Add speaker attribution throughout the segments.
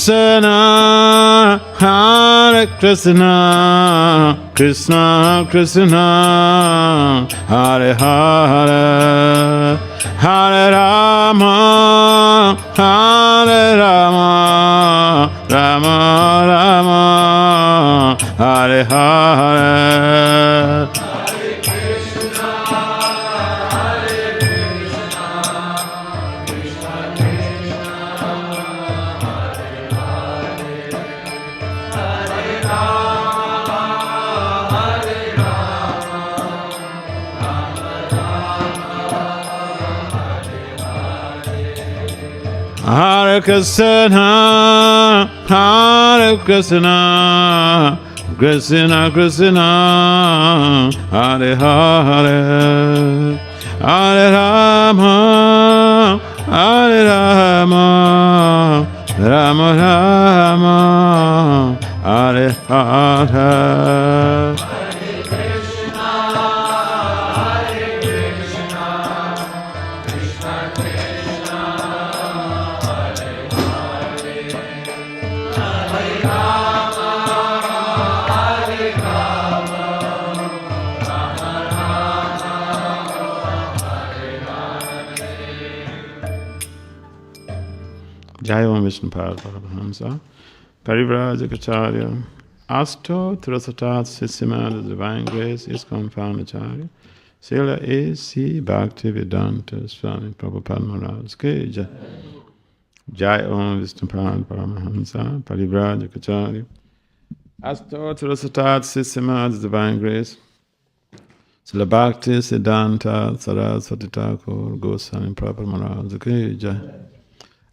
Speaker 1: Krishna, Hare Krishna, Krishna Krishna, Hare Hare, Hare Rama, Hare Rama, Rama Rama, Hare Hare. Hare Krishna, Hare Krishna, Krishna Krishna, Hare Hare, Hare Rama, Hare Rama, Rama Rama, Hare Hare. Jai Om Vishnu Paramahamsa, Parivraja Kacharya, Asto Trasatat Sisima, the Divine Grace is Confoundacharya, Sila A.C. Bhaktivedanta Swami Prabhupada Maharaja Ki Jai. Jai Om Vishnu Paramahamsa, Parivraja Kacharya, Asto Trasatat Sisima, the Divine Grace, Sila Bhakti Siddhanta Saraswati Thakur Goswami Prabhupada Maharaja Ki Jai.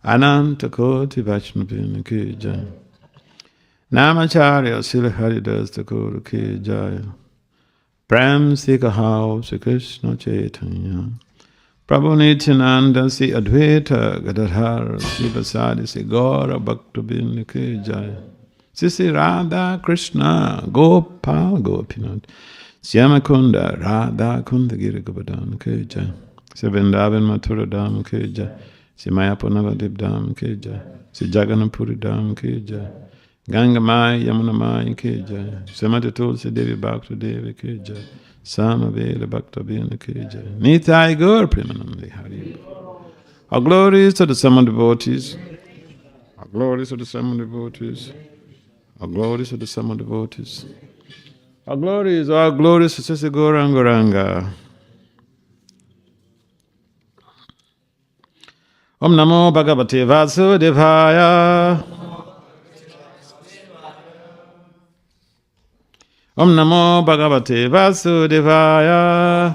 Speaker 1: Ananta Koti Vaishnavina Ki Jai. Namacharya Sila Haridas Thakur Ki Jai. Prem Sikahao Sri Krishna Chaitanya. Prabhu Nityananda Sri Advaita Gadadhar Sri Vasadi Sri Gaura Bhaktivedanta Ki Jai. Sisi Radha Krishna Gopal Gopinath Syamakunda Radha Kunda Giri Govardhana Ki Jai. Vrindavan Mathura Dham Ki Jai. Sri Mayapur Navadip Dham Ki Jai, Sri Jagannathpuri Dham Ki Jai, Ganga Mai Yamuna Mai Ki Jai, Srimati Tulsi Devi Bhakti Devi Ki Jai, Samavela Bhaktivinoda Ki Jai, Nitai Gaur Premanandi Hari. Our glories to the summer devotees, our glories to the summer devotees, our glories to the summer devotees, our glories to Sisi Gauranga. Om Namo Bhagavate Vasudevaya. Om Namo Bhagavate Vasudevaya.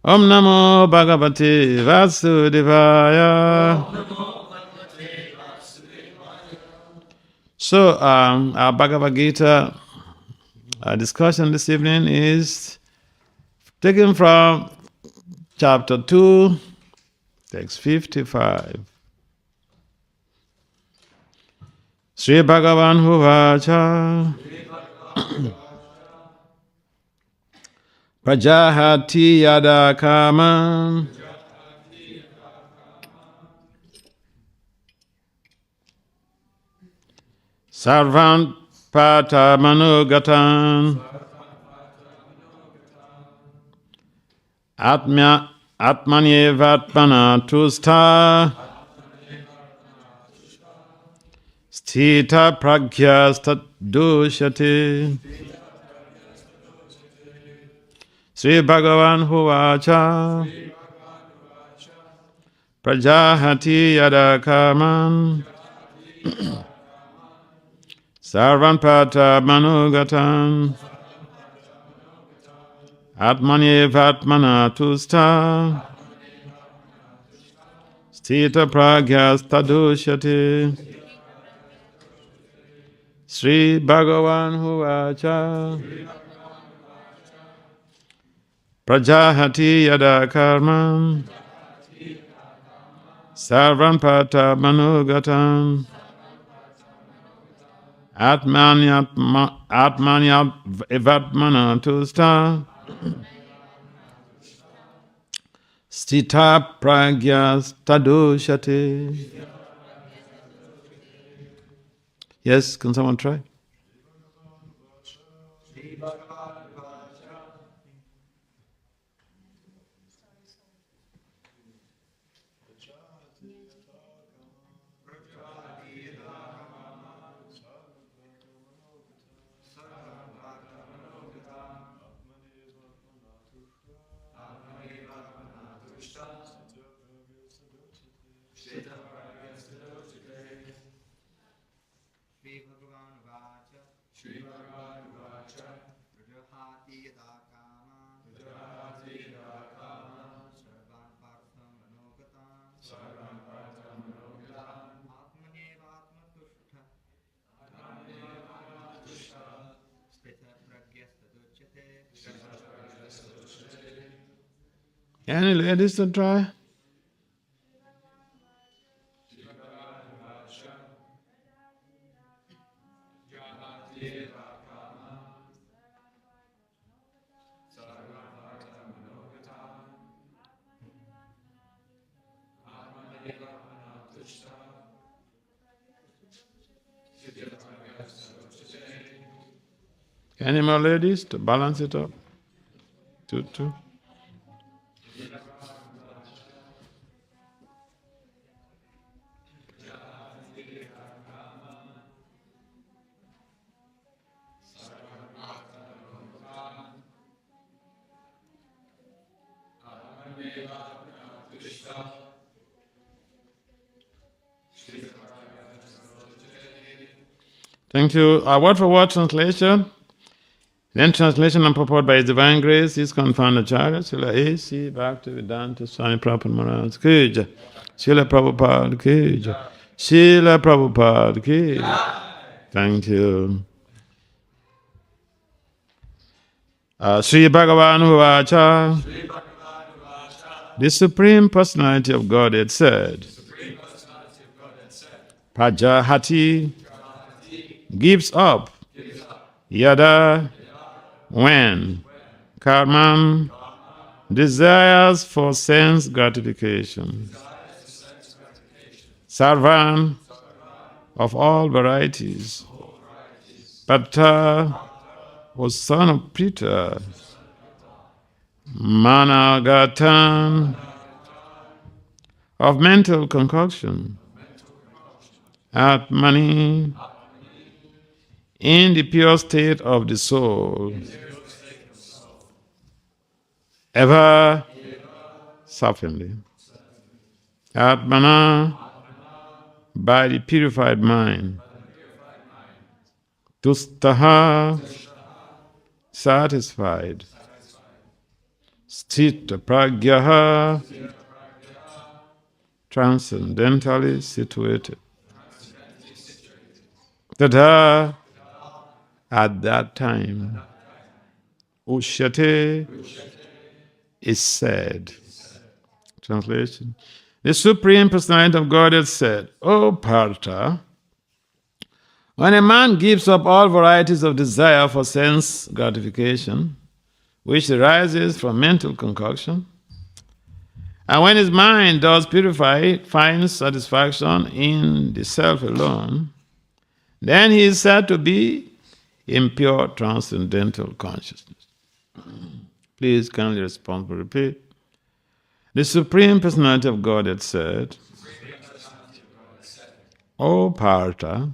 Speaker 1: Om Namo Bhagavate Vasudevaya. So, our Bhagavad Gita discussion this evening is taken from Chapter 2, text 55. Sri Bhagavan Huvacha Prajahati Yada Kaman Sarvan Pata Manugatan Atmanyevatmana tusta Sthita pragyastat dushati. Sri Bhagavan Huvacha Prajahati Yada Kaman Sarvan Pata Manugatan Atmanyevatmana tusta Sthita pragyastadushyate. Sri Bhagavan Huvacha Prajahati Yada Karman Sarvan Pata Manugatan Atmanyevatmana tusta Stita pragyas tadoshate. Yes, can someone try? Any ladies to try? Any more ladies to balance it up? Two. Thank you. Word for word translation. Then translation and purport by His Divine Grace, His Confounded Acharya, Srila A.C. Bhaktivedanta Swami Prabhupada Maharaj Ki Jai. Srila Prabhupada Ki Jai. Srila Prabhupada Ki Jai. Thank you. Sri Bhagavan Vacha, the Supreme Personality of Godhead said, Prajahati gives up yada when karman desires for sense gratification. Sarvan of all varieties. Pata was son of Pita. Managatan of mental concoction. Atmani in the pure state of the soul. Ever softenly. Atmana by the purified mind. Tustaha satisfied. Sthita pragyaha transcendentally situated. Tadha at that time. Ushyate is said. Translation. The Supreme Personality of Godhead said, O Partha, when a man gives up all varieties of desire for sense gratification, which arises from mental concoction, and when his mind does purify it, finds satisfaction in the self alone, then he is said to be in pure transcendental consciousness. Please kindly respond, repeat. The Supreme Personality of Godhead said, O Partha,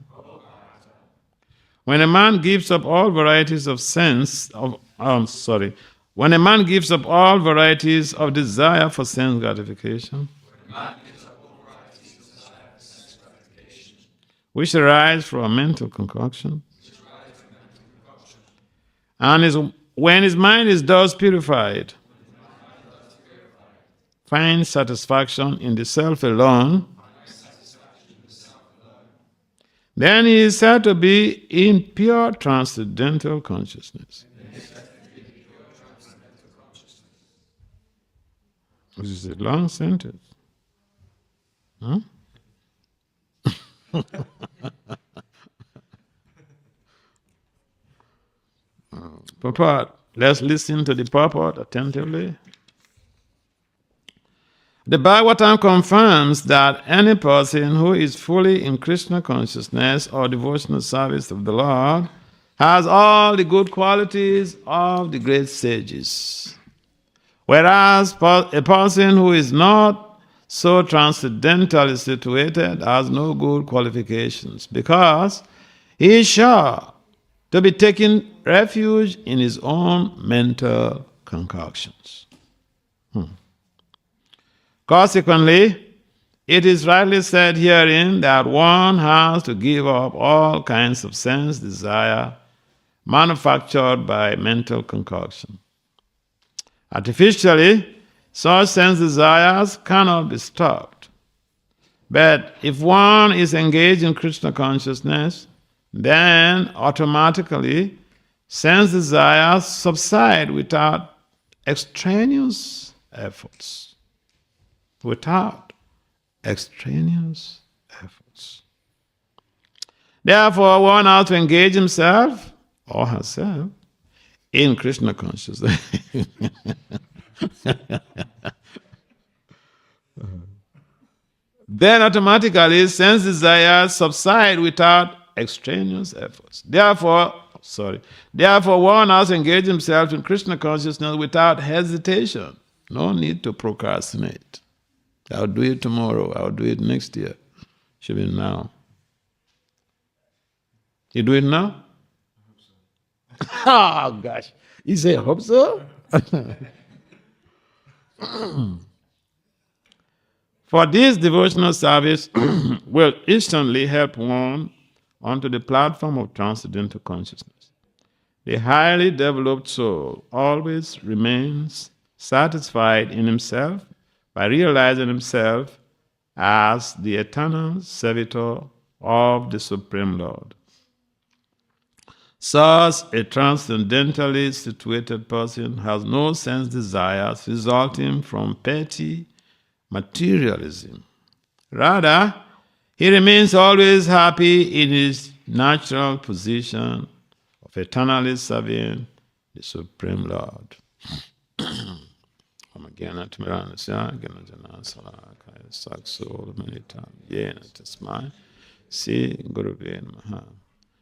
Speaker 1: when a man gives up all varieties of when a man gives up all varieties of desire for sense gratification, which arise from mental concoction, and when his mind is thus purified, finds satisfaction in the self alone, then he is said to be in pure transcendental consciousness. This is a long sentence. Huh? Purport. Let's listen to the purport attentively. The Bhagavatam confirms that any person who is fully in Krishna consciousness or devotional service of the Lord has all the good qualities of the great sages. Whereas a person who is not so transcendentally situated has no good qualifications because he is sure to be taking refuge in his own mental concoctions. Consequently, it is rightly said herein that one has to give up all kinds of sense desire manufactured by mental concoction. Artificially, such sense desires cannot be stopped. But if one is engaged in Krishna consciousness, then automatically sense desires subside without extraneous efforts. Without extraneous efforts. Therefore, one has to engage himself or herself in Krishna consciousness. Then automatically sense desires subside without extraneous efforts. Therefore, one has to engage himself in Krishna consciousness without hesitation. No need to procrastinate. I'll do it tomorrow. I'll do it next year. Should be now. You do it now? Oh, gosh. You say, hope so? For this devotional service will instantly help one onto the platform of transcendental consciousness. The highly developed soul always remains satisfied in himself by realizing himself as the eternal servitor of the Supreme Lord. Such a transcendentally situated person has no sense desires resulting from petty materialism. Rather, he remains always happy in his natural position of eternally serving the Supreme Lord. Again, at Miranasya, again, Janasala, Sakso, Manita, Yena, Tasmai, Si, Guru Maha.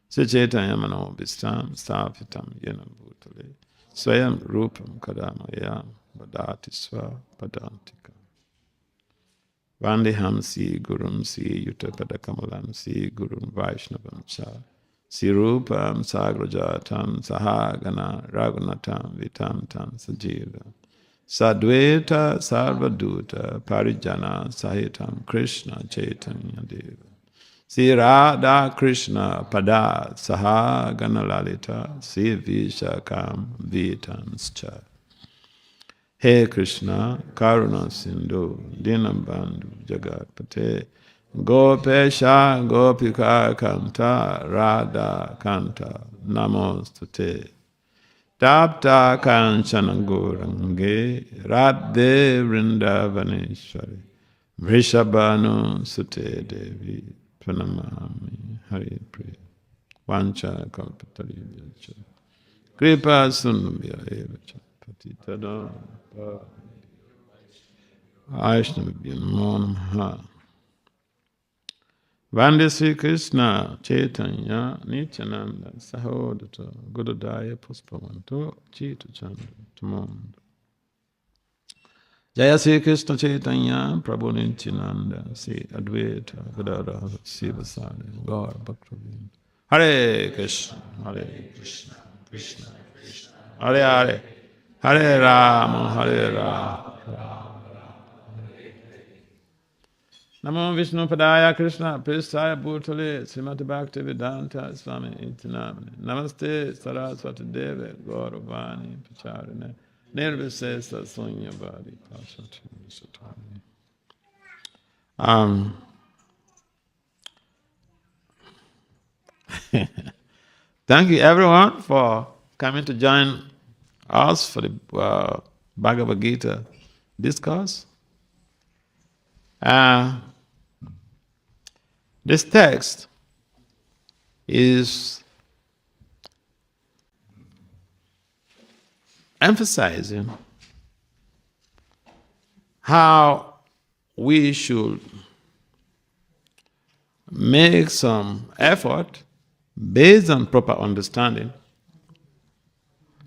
Speaker 1: Sichetaya Mano Bistam, Stafitam, Yena Bhutale, Swayam Rupam Kadamaya, Badati Swa, Padantika. Vandeham Si, Gurum Si, Yuttapada Kamalam Si, Gurum Vaishnavam Cha, Si Rupam Sagrajatam, Sahagana, Ragunatam, Vitam Tam, Sajiva. Sadveta Sarvaduta Parijana Sahitam Krishna Chaitanya Deva. Si Radha Krishna Pada Saha Ganalalita Si Vishakam Vitanscha. He Krishna Karuna Sindhu Dinabandhu Jagat Pate Gopesha Gopika Kanta Radha Kanta Namostate. Tapta Kanchana Gourange Radhe Vrindavaneshwari Vrishabhanu Sute Devi Pranamami Hari Priya Vancha Kalpatari Vyacha Kripa Sundambhya Evacha Patitadam Aishnavibhya Namo Namaha. Vande Sri Krishna Chaitanya Nityananda Sahodata Gurudaya Puspavanto Chita Chandra Tamam. Jaya Sri Krishna Chaitanya Prabhu Nityananda Sri Advaita Gadadhara Sivasadi Gaur Bhaktivedanta. Hare Krishna Krishna Krishna Hare Hare Hare Rama Hare Rama Namo Vishnu Padaya Krishna Pristaya Bhutale Srimati Bhaktivedanta Swami Itinamane Namaste Saraswati Deve Gauravani Pacharine Nirvisesa Sunyavadi Pashati Satani. Thank you everyone for coming to join us for the Bhagavad Gita discourse. This text is emphasizing how we should make some effort based on proper understanding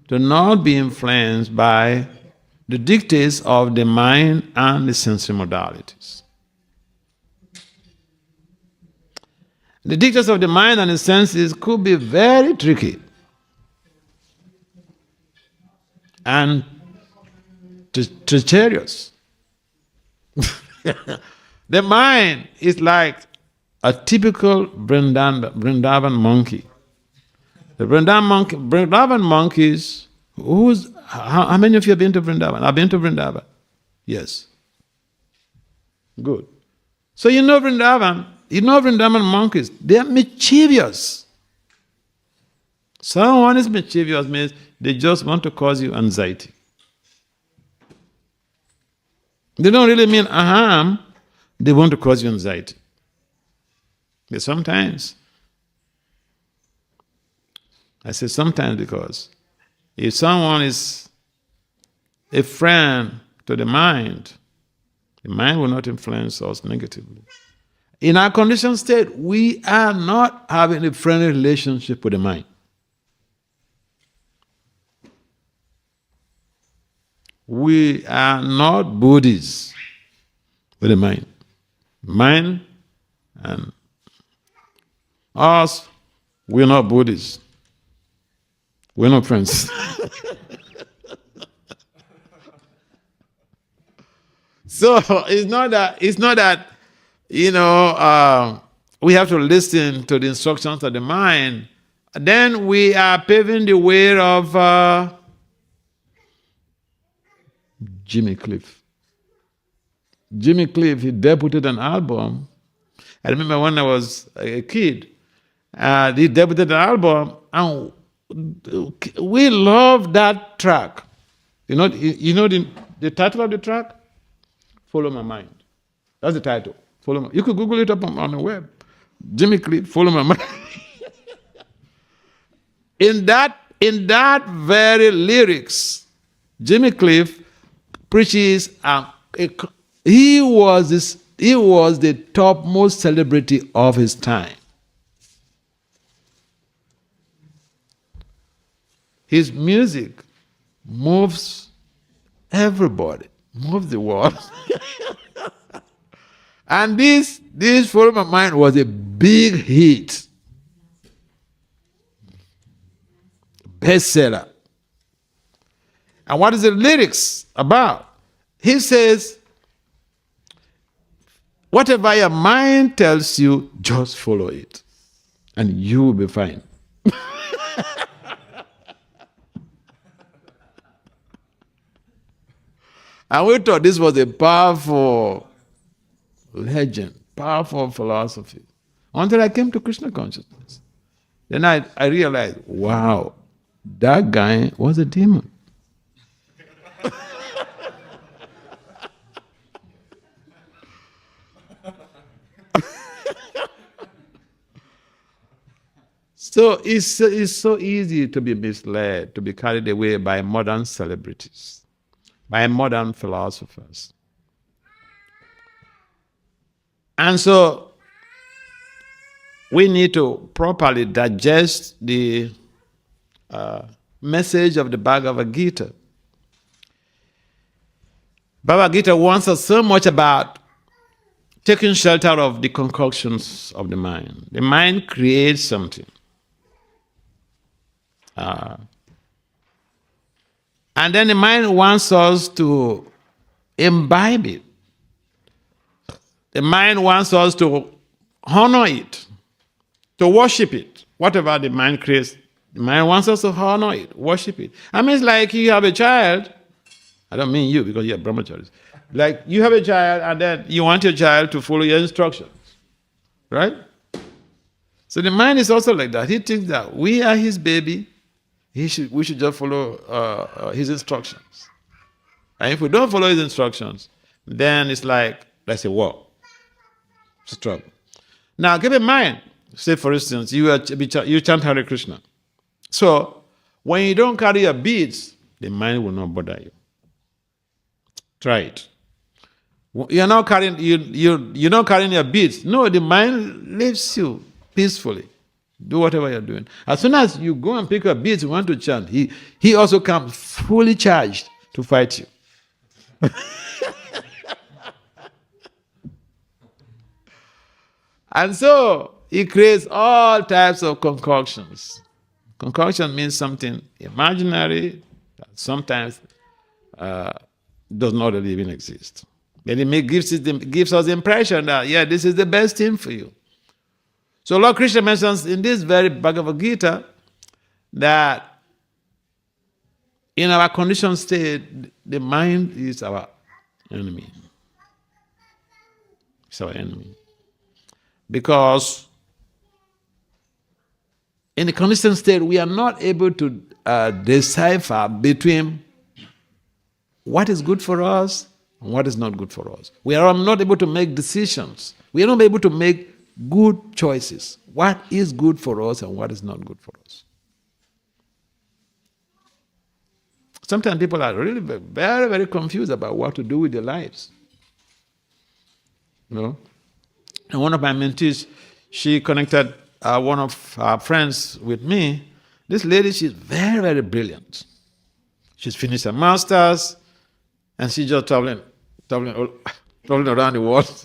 Speaker 1: to not be influenced by the dictates of the mind and the sensory modalities. The dictates of the mind and the senses could be very tricky and treacherous. The mind is like a typical Vrindavan monkey. The Vrindavan monkeys, how many of you have been to Vrindavan? I've been to Vrindavan. Yes. Good. So you know Vrindavan monkeys, they are mischievous. Someone is mischievous means they just want to cause you anxiety. They don't really mean harm, they want to cause you anxiety. But sometimes, I say sometimes because if someone is a friend to the mind will not influence us negatively. In our conditioned state, we are not having a friendly relationship with the mind. We are not Buddhists with the mind. Mind and us, we're not Buddhists. We're not friends. So it's not that we have to listen to the instructions of the mind. Then we are paving the way of Jimmy Cliff. Jimmy Cliff, he debuted an album. I remember when I was a kid, he debuted an album, and we loved that track. You know the title of the track? Follow My Mind. That's the title. You could Google it up on the web. Jimmy Cliff, Follow My Mind. In that very lyrics, Jimmy Cliff preaches. He was the topmost celebrity of his time. His music moves everybody, moves the world. And this Follow My Mind was a big hit. Bestseller. And what is the lyrics about? He says, whatever your mind tells you, just follow it. And you will be fine. And we thought this was a powerful legend, powerful philosophy. Until I came to Krishna consciousness. Then I realized, wow, that guy was a demon. So it's so easy to be misled, to be carried away by modern celebrities, by modern philosophers. And so we need to properly digest the message of the Bhagavad Gita. Bhagavad Gita warns us so much about taking shelter of the concoctions of the mind. The mind creates something. And then the mind wants us to imbibe it. The mind wants us to honor it, to worship it. Whatever the mind creates, the mind wants us to honor it, worship it. I mean, it's like you have a child. I don't mean you because you're brahmacharis. Like you have a child and then you want your child to follow your instructions. Right? So the mind is also like that. He thinks that we are his baby. We should just follow his instructions. And if we don't follow his instructions, then it's like, let's say, war. It's trouble. Now, keep in mind, say for instance, you chant Hare Krishna. So, when you don't carry your beads, the mind will not bother you. Try it. You're not carrying you're not carrying your beads. No, the mind leaves you peacefully. Do whatever you're doing. As soon as you go and pick up beads, you want to chant, he also comes fully charged to fight you. And so he creates all types of concoctions. Concoction means something imaginary that sometimes does not really even exist. But it gives us the impression that, yeah, this is the best thing for you. So Lord Krishna mentions in this very Bhagavad Gita that in our conditioned state, the mind is our enemy. It's our enemy. Because in the conditioned state, we are not able to decipher between what is good for us and what is not good for us. We are not able to make decisions. We are not able to make good choices. What is good for us and what is not good for us. Sometimes people are really very, very confused about what to do with their lives. You know? And one of my mentees, she connected one of her friends with me. This lady, she's very, very brilliant. She's finished her master's, and she's just traveling around the world.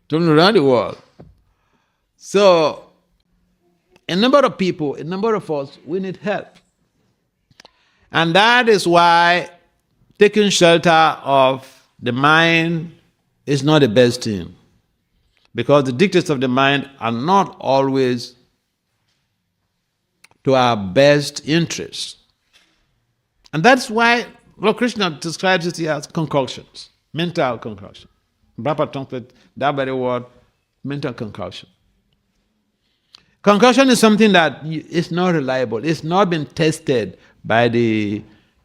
Speaker 1: Traveling around the world. So, a number of people, a number of us, we need help. And that is why taking shelter of the mind is not the best thing. Because the dictates of the mind are not always to our best interest. And that's why Lord Krishna describes it here as concoctions, mental concoction. Prabhupada talks about that very word, mental concoction. Concoction is something that is not reliable. It's not been tested by the,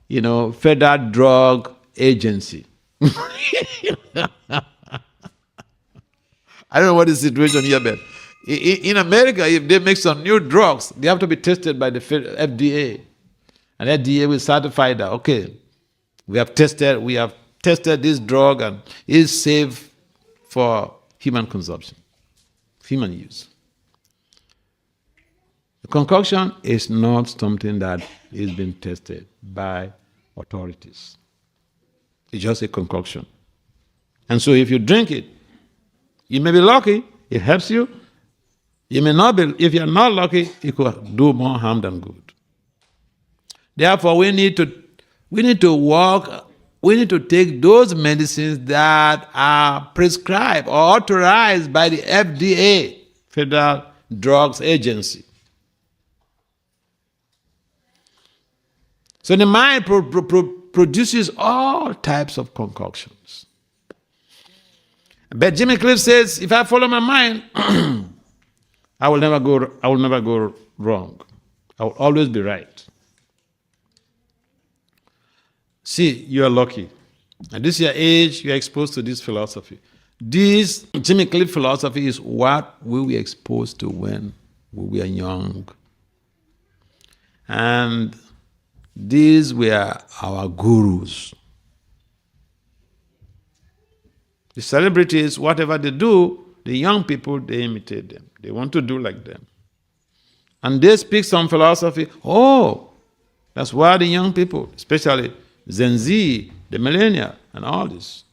Speaker 1: Federal Drug Agency. I don't know what is the situation here, but in America, if they make some new drugs, they have to be tested by the FDA. And FDA will certify that, okay, we have tested this drug and it is safe for human consumption, human use. The concoction is not something that is being tested by authorities. It's just a concoction. And so if you drink it, you may be lucky, it helps you. You may not be, if you're not lucky, it could do more harm than good. Therefore, we need to take those medicines that are prescribed or authorized by the FDA, Federal Drugs Agency. So the mind produces all types of concoctions. But Jimmy Cliff says, if I follow my mind, I will never go wrong. I will always be right. See, you are lucky. At this your age, you are exposed to this philosophy. This Jimmy Cliff philosophy is what we were exposed to when we were young. And these were our gurus. The celebrities, whatever they do, the young people, they imitate them. They want to do like them. And they speak some philosophy. Oh, that's why the young people, especially Gen Z, the millennial, and all this,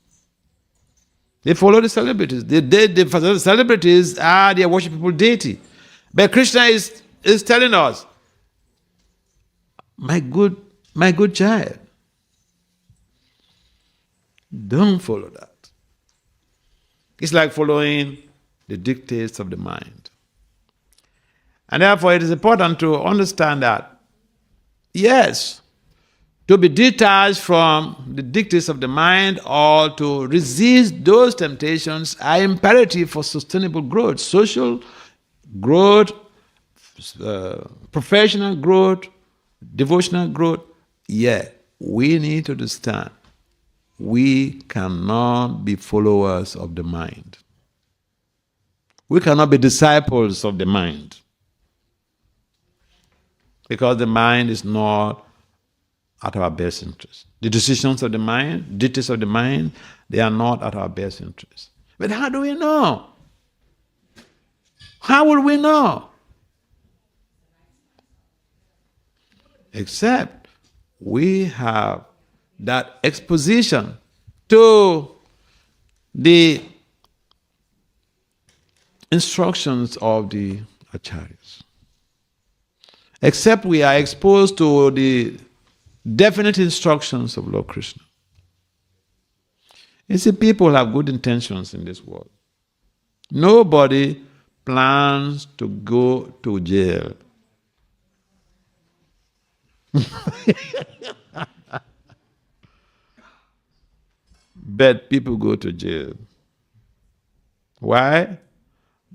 Speaker 1: they follow the celebrities. The celebrities are their worshipable deity. But Krishna is telling us, my good child, don't follow that. It's like following the dictates of the mind. And therefore it is important to understand that, yes, to be detached from the dictates of the mind or to resist those temptations are imperative for sustainable growth, social growth, professional growth, devotional growth. Yeah, we need to understand we cannot be followers of the mind. We cannot be disciples of the mind. Because the mind is not at our best interest. The decisions of the mind, details of the mind, they are not at our best interest. But how do we know? How will we know? Except we have that exposition to the instructions of the acharyas. Except we are exposed to the definite instructions of Lord Krishna. You see, people have good intentions in this world. Nobody plans to go to jail. But people go to jail. Why?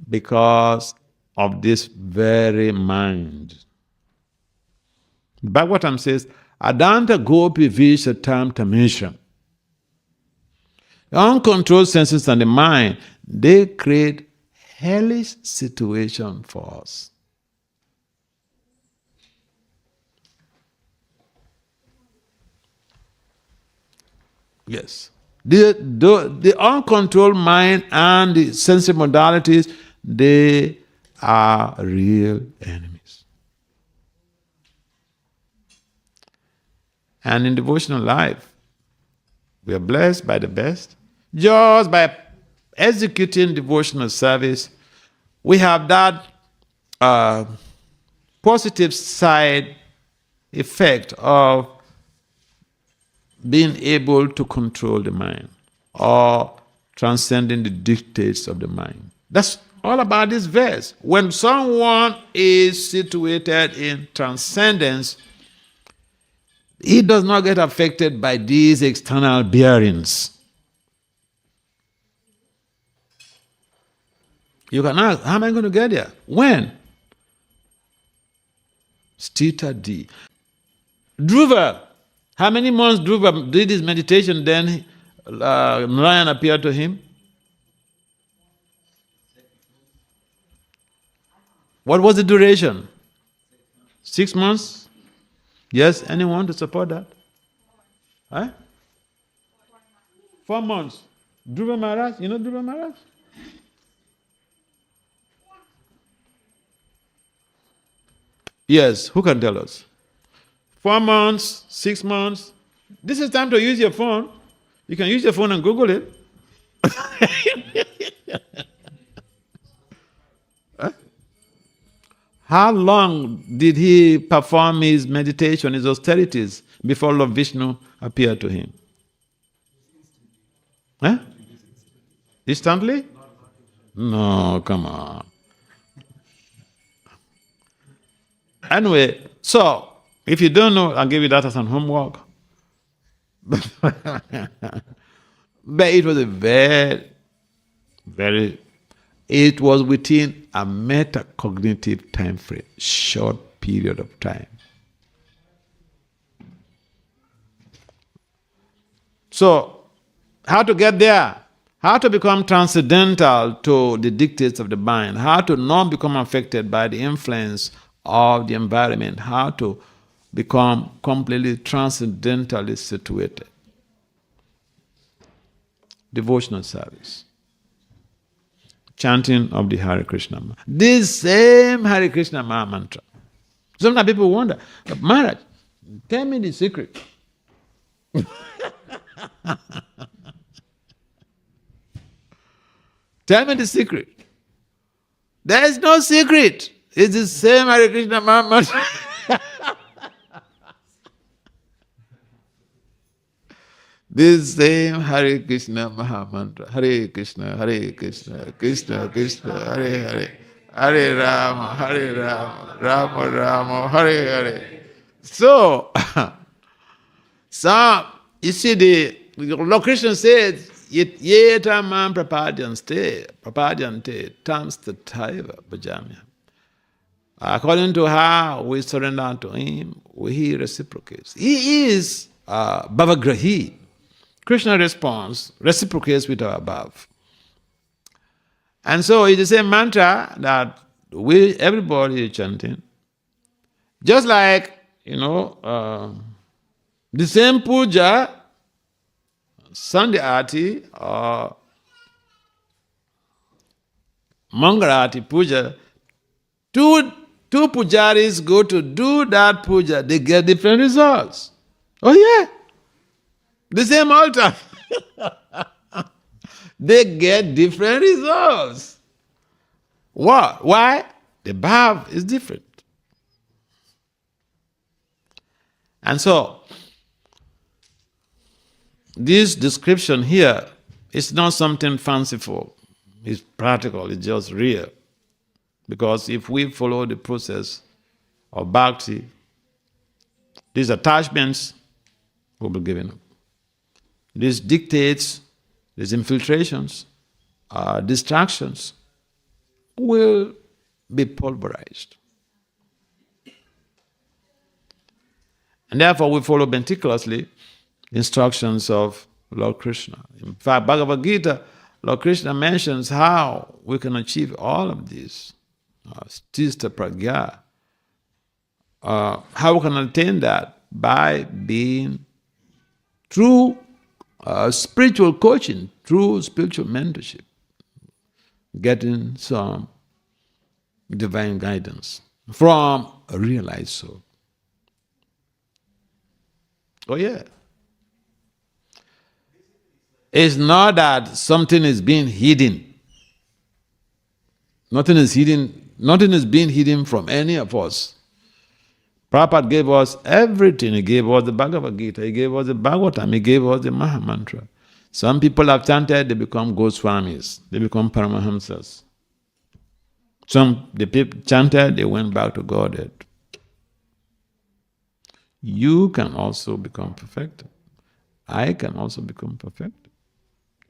Speaker 1: Because of this very mind. Bhagavatam says, Adanta gopi visha tam tamisham. The uncontrolled senses and the mind, they create hellish situation for us. Yes. The uncontrolled mind and the sensory modalities, they are real enemies. And in devotional life, we are blessed by the best. Just by executing devotional service, we have that positive side effect of being able to control the mind or transcending the dictates of the mind. That's all about this verse. When someone is situated in transcendence, he does not get affected by these external bearings. You can ask, how am I going to get there? When? Stita D. Dhruva. How many months Dhruva did his meditation, then Narayan appeared to him? What was the duration? 6 months? Yes, anyone to support that? Huh? 4 months. Dhruva Maharaj, you know Dhruva Maharaj? Yes, who can tell us? 4 months, 6 months. This is time to use your phone. You can use your phone and Google it. Huh? How long did he perform his meditation, his austerities, before Lord Vishnu appeared to him? Huh? Instantly? No, come on. Anyway, so, if you don't know, I'll give you that as an homework. But it was a it was within a metacognitive time frame, short period of time. So, how to get there? How to become transcendental to the dictates of the mind? How to not become affected by the influence of the environment? How to become completely transcendentally situated? Devotional service. Chanting of the Hare Krishna mantra. This same Hare Krishna mantra. Sometimes people wonder, Maharaj, tell me the secret. Tell me the secret. There is no secret. It's the same Hare Krishna mantra. This same Hare Krishna Maha Mantra. Hare Krishna, Krishna Krishna, Hare Hare. Hare Rama, Rama Rama, Hare Hare. So you see, the Lord Krishna says, Yeta man prapadyante tamstataiva bhajamya. According to how we surrender to him, he reciprocates. He is bhavagrahi. Krishna responds, reciprocates with our above. And so it's the same mantra that everybody is chanting. Just like, The same puja, Sunday Aarti or Mangalati puja, two pujaris go to do that puja, they get different results. Oh yeah, the same altar. They get different results. What? Why? The bhav is different. And so, this description here is not something fanciful. It's practical, it's just real. Because if we follow the process of bhakti, these attachments will be given up. These dictates, these infiltrations, distractions will be pulverized. And therefore we follow meticulously instructions of Lord Krishna. In fact, Bhagavad Gita, Lord Krishna mentions how we can achieve all of this. Stista pragya. How we can attain that? By being through spiritual coaching, through spiritual mentorship, getting some divine guidance from a realized soul. Oh yeah. It's not that something is being hidden. Nothing is being hidden from any of us. Prabhupada gave us everything. He gave us the Bhagavad Gita, he gave us the Bhagavatam, he gave us the Mahamantra. Some people have chanted, they become Goswamis, they become Paramahamsas. Some the people chanted, they went back to Godhead. You can also become perfected. I can also become perfected.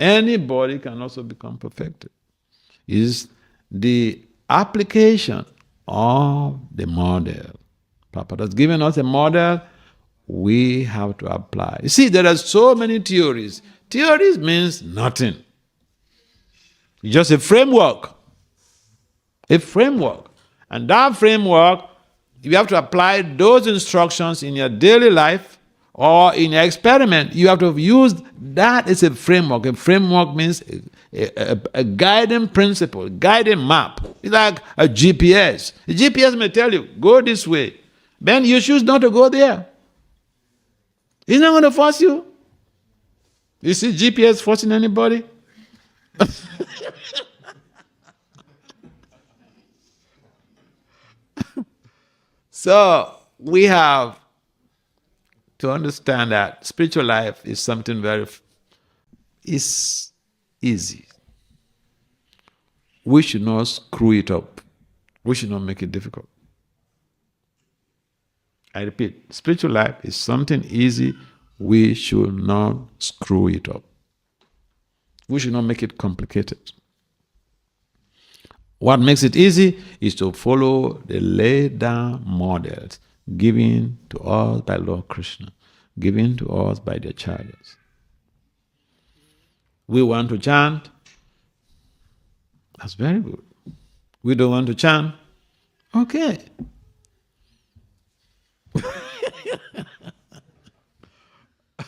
Speaker 1: Anybody can also become perfected. It's the application of the model. Prabhupada has given us a model, we have to apply. You see, there are so many theories. Theories means nothing. It's just a framework. A framework. And that framework, you have to apply those instructions in your daily life or in your experiment. You have to use that as a framework. A framework means a guiding principle, a guiding map. It's like a GPS. The GPS may tell you, go this way. Then you choose not to go there. It's not going to force you. You see GPS forcing anybody? So we have to understand that spiritual life is something is easy. We should not screw it up. We should not make it difficult. I repeat, spiritual life is something easy. We should not screw it up. We should not make it complicated. What makes it easy is to follow the laid down models given to us by Lord Krishna, given to us by the acharyas. We want to chant, that's very good. We don't want to chant, okay.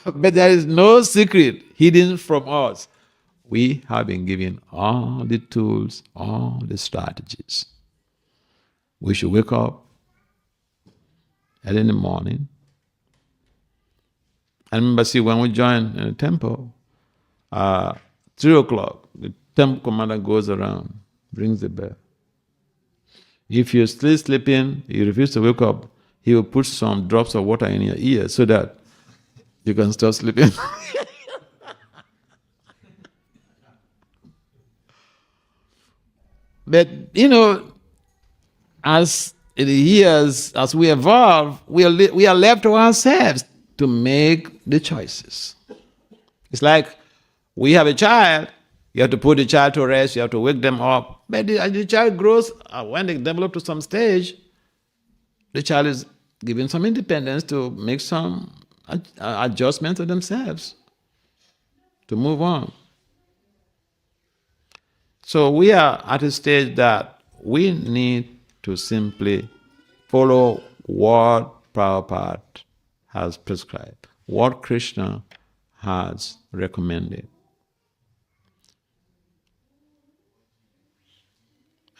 Speaker 1: But there is no secret hidden from us. We have been given all the tools, all the strategies. We should wake up early in the morning. I remember, see, when we join in the temple, 3 o'clock, the temple commander goes around, rings the bell. If you're still sleeping, you refuse to wake up, he will put some drops of water in your ear so that you can stop sleeping. But, as the years, as we evolve, we are left to ourselves to make the choices. It's like we have a child, you have to put the child to rest, you have to wake them up. But the child grows, when they develop to some stage, the child is given some independence to make some adjustments to themselves, to move on. So we are at a stage that we need to simply follow what Prabhupada has prescribed. what Krishna has recommended.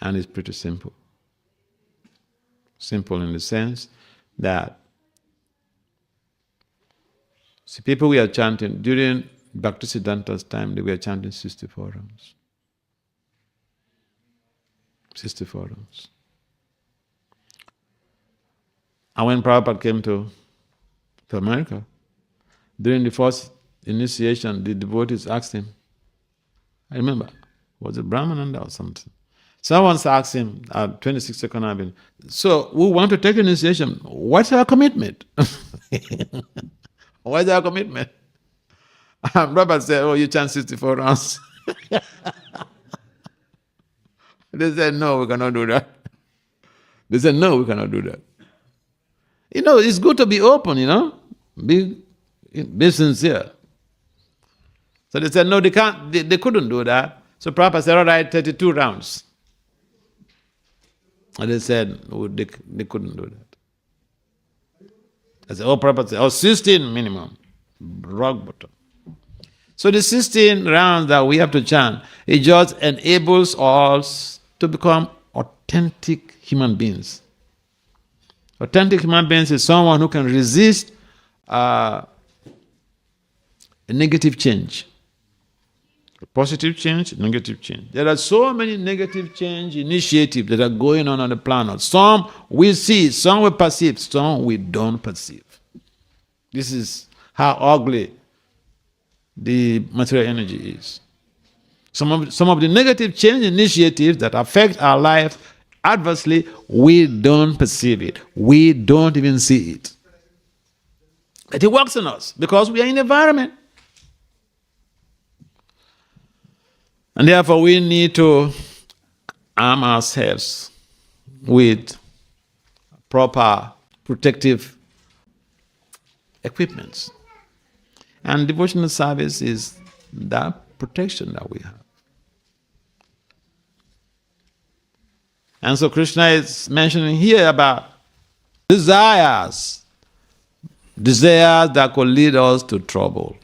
Speaker 1: And it's pretty simple. Simple in the sense that, see, people were chanting, during Bhaktisiddhanta's time, they were chanting 64 rounds. 64 rounds. And when Prabhupada came to America, during the first initiation, the devotees asked him, I remember, was it Brahmananda or something? Someone asked him at 26th Avenue, so we want to take initiation. What's our commitment? What's our commitment? And Prabhupada said, oh, you chant 64 rounds. They said, no, we cannot do that. They said, no, we cannot do that. It's good to be open, be sincere. So they said, no, they can't, they couldn't do that. So Prabhupada said, all right, 32 rounds. And they said, oh, they couldn't do that. I said, Prabhupada said, 16 minimum, rock bottom. So the 16 rounds that we have to chant, it just enables us to become authentic human beings. Authentic human beings is someone who can resist a negative change. A positive change, negative change. There are so many negative change initiatives that are going on the planet. Some we see, some we perceive, some we don't perceive. This is how ugly the material energy is. Some of the negative change initiatives that affect our life adversely, we don't perceive it. We don't even see it. But it works on us because we are in the environment. And therefore we need to arm ourselves with proper protective equipments. And devotional service is that protection that we have. And so Krishna is mentioning here about desires that could lead us to trouble.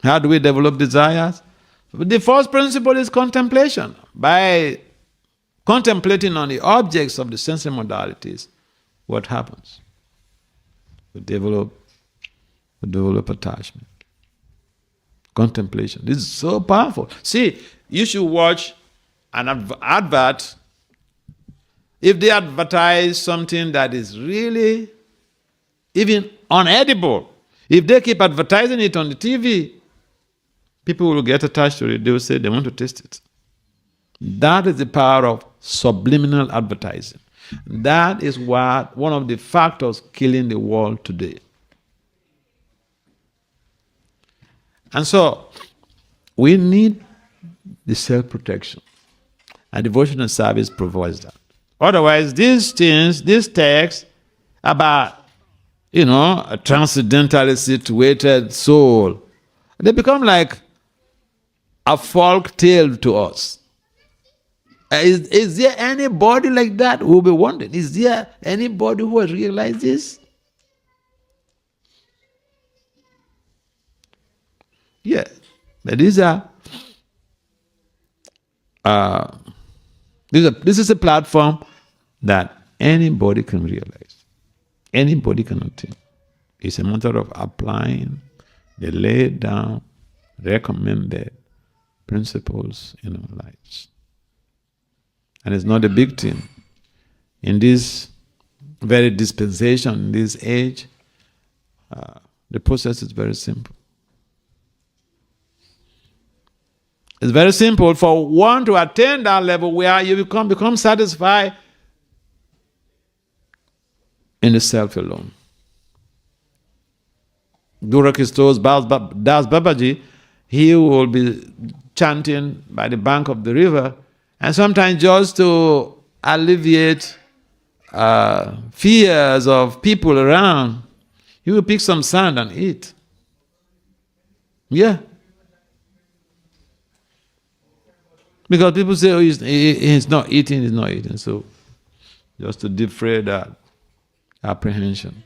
Speaker 1: How do we develop desires? The first principle is contemplation. By contemplating on the objects of the sensory modalities, what happens? We develop attachment. Contemplation. This is so powerful. See, you should watch an advert. If they advertise something that is really even unedible, if they keep advertising it on the TV, people will get attached to it. They will say they want to taste it. That is the power of subliminal advertising. That is one of the factors killing the world today. And so, we need the self-protection. And devotional service provides that. Otherwise, these texts about, a transcendentally situated soul, they become like a folk tale to us. Is there anybody like that who will be wondering? Is there anybody who has realized this? Yeah, but this is a platform that anybody can realize. Anybody can attain. It's a matter of applying the laid down, recommended principles in our lives. And it's not a big thing. In this very dispensation, in this age, the process is very simple. It's very simple for one to attain that level where you become satisfied in the self alone. Durakistos Das Babaji, he will be chanting by the bank of the river, and sometimes just to alleviate fears of people around, he will pick some sand and eat. Yeah. Because people say, oh, he's not eating. So just to defray that apprehension.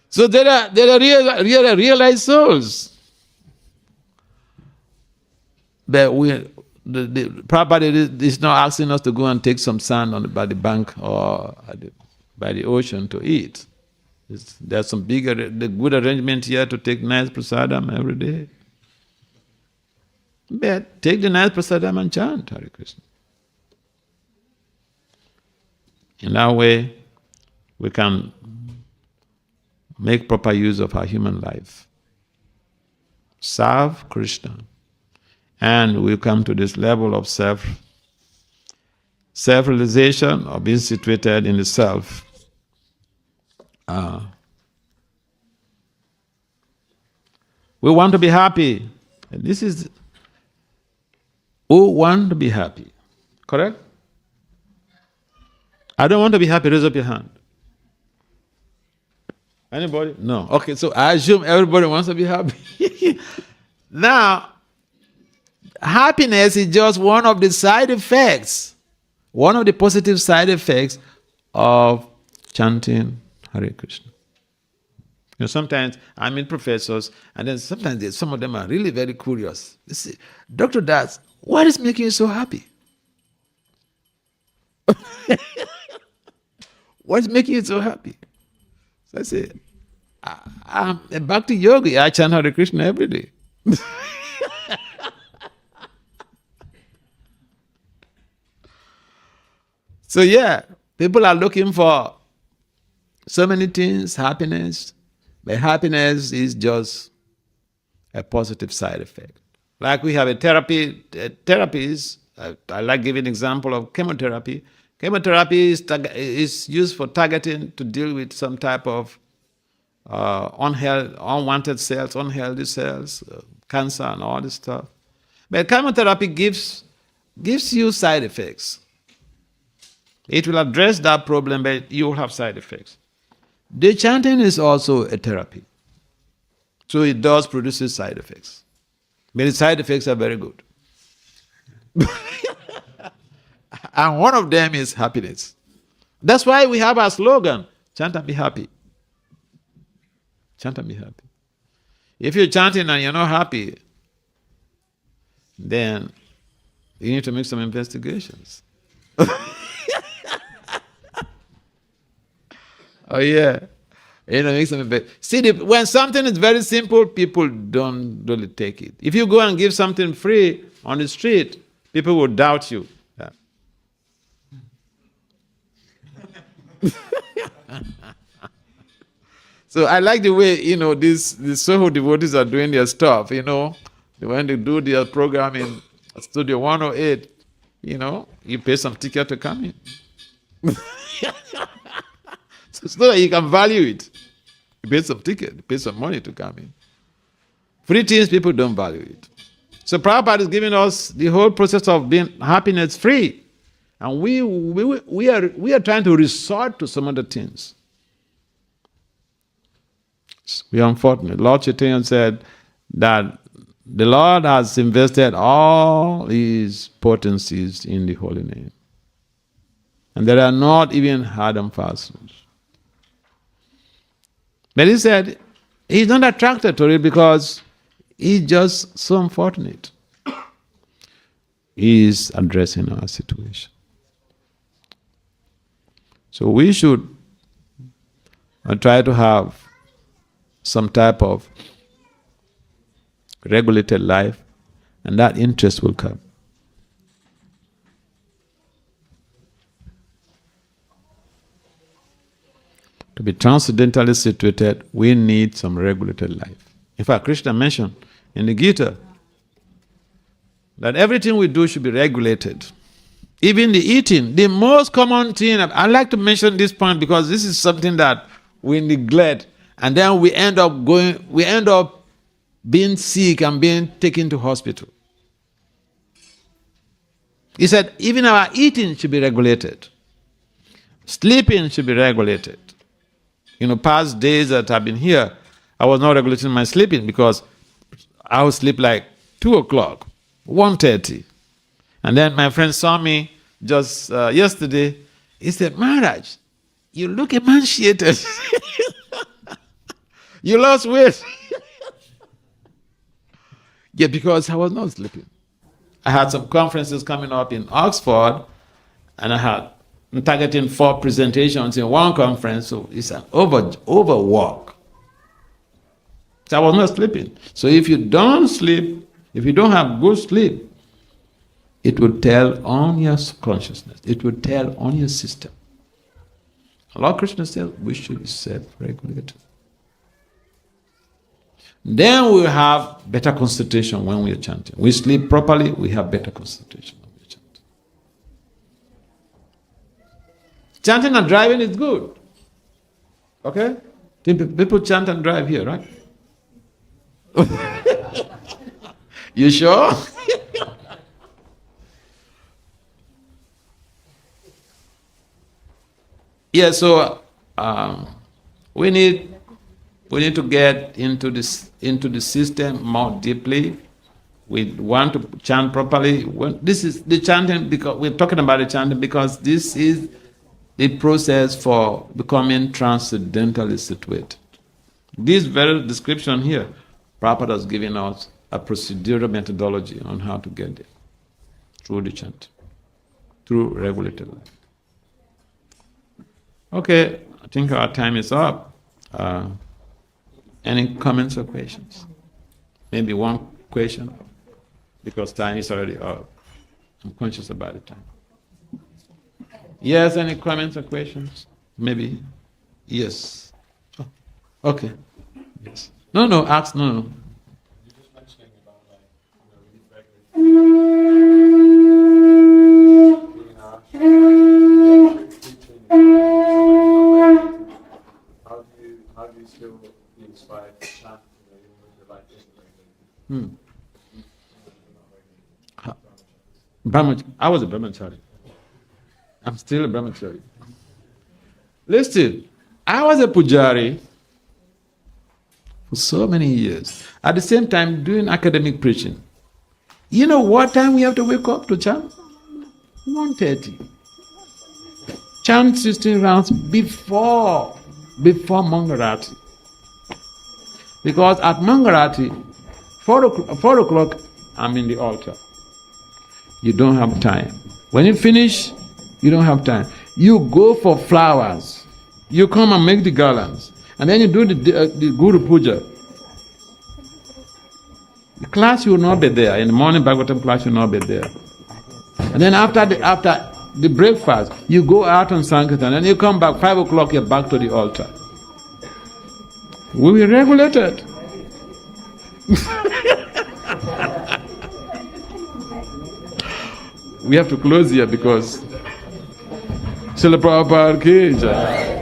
Speaker 1: So there are realized souls. But the property is not asking us to go and take some sand by the bank or by the ocean to eat. There's some the good arrangement here to take nice prasadam every day. But take the nice prasadam and chant Hare Krishna. In that way, we can make proper use of our human life. Serve Krishna. And we come to this level of self-realization, or being situated in the self. We want to be happy. And this is who want to be happy. Correct? I don't want to be happy. Raise up your hand. Anybody? No. Okay, so I assume everybody wants to be happy. Now, happiness is just one of the side effects, one of the positive side effects of chanting Hare Krishna. You know, sometimes I meet professors, and then sometimes some of them are really very curious. They say, Dr. Das, what is making you so happy? What's making you so happy? So I say, I'm a Bhakti yogi. I chant Hare Krishna every day. So yeah, people are looking for so many things, happiness, but happiness is just a positive side effect. Like we have a therapies. I like giving an example of chemotherapy. Chemotherapy is used for targeting to deal with some type of unwanted cells, unhealthy cells, cancer and all this stuff. But chemotherapy gives you side effects. It will address that problem, but you will have side effects. The chanting is also a therapy. So it does produce side effects. But the side effects are very good. And one of them is happiness. That's why we have our slogan, chant and be happy. Chant and be happy. If you're chanting and you're not happy, then you need to make some investigations. Oh yeah. You know, make some see, when something is very simple, people don't really take it. If you go and give something free on the street, people will doubt you. Yeah. So I like the way, you know, these Soho devotees are doing their stuff, you know. When they do their program in Studio 108, you know, you pay some ticket to come in. So that you can value it. You pay some ticket, you pay some money to come in. Free things, people don't value it. So Prabhupada is giving us the whole process of being happiness free. And we are trying to resort to some other things. We are unfortunate. Lord Chaitanya said that the Lord has invested all his potencies in the holy name. And there are not even hard and fast rules. But he said he's not attracted to it because he's just so unfortunate. He is addressing our situation. So we should try to have some type of regulated life, and that interest will come. To be transcendentally situated, we need some regulated life. In fact, Krishna mentioned in the Gita that everything we do should be regulated. Even the eating, the most common thing, I like to mention this point because this is something that we neglect, and then we end up being sick and being taken to hospital. He said even our eating should be regulated. Sleeping should be regulated. You know, past days that I've been here, I was not regulating my sleeping because I would sleep like 2 o'clock, 1:30. And then my friend saw me just yesterday. He said, Maharaj, You look emaciated. You lost weight. Yeah, because I was not sleeping. I had some conferences coming up in Oxford, and I'm targeting 4 presentations in one conference, so it's an overwork. So I was not sleeping. So if you don't sleep, if you don't have good sleep, it will tell on your consciousness. It will tell on your system. Lord Krishna says we should be self-regulated. Then we'll have better concentration when we are chanting. We sleep properly, we have better concentration when we are chanting. Chanting and driving is good. Okay? People chant and drive here, right? You sure? Yeah, so we need to get into the system more deeply. We want to chant properly. This is the chanting, because we're talking about the chanting because this is the process for becoming transcendentally situated. This very description here, Prabhupada has given us a procedural methodology on how to get there through the chant, through regulated life. Okay, I think our time is up. Any comments or questions? Maybe one question, because time is already up. I'm conscious about the time. Yes, any comments or questions? Maybe? Yes. Oh, okay. Yes. No, ask, no.
Speaker 2: You're just mentioning about how do you still be inspired to chant, even when your life isn't regular?
Speaker 1: I was a brahmachari. I'm still a brahmachari. Listen, I was a pujari for so many years. At the same time, doing academic preaching. You know what time we have to wake up to chant? 1:30. Chant 16 rounds before Mangarati. Because at Mangarati, 4 o'clock, I'm in the altar. You don't have time. When you finish, you don't have time. You go for flowers. You come and make the garlands. And then you do the Guru Puja. The class will not be there. In the morning Bhagavatam class will not be there. And then after the breakfast, you go out on Sankirtan and you come back 5 o'clock, you're back to the altar. We will regulate it. We have to close here because Srila Prabhupada ki jai.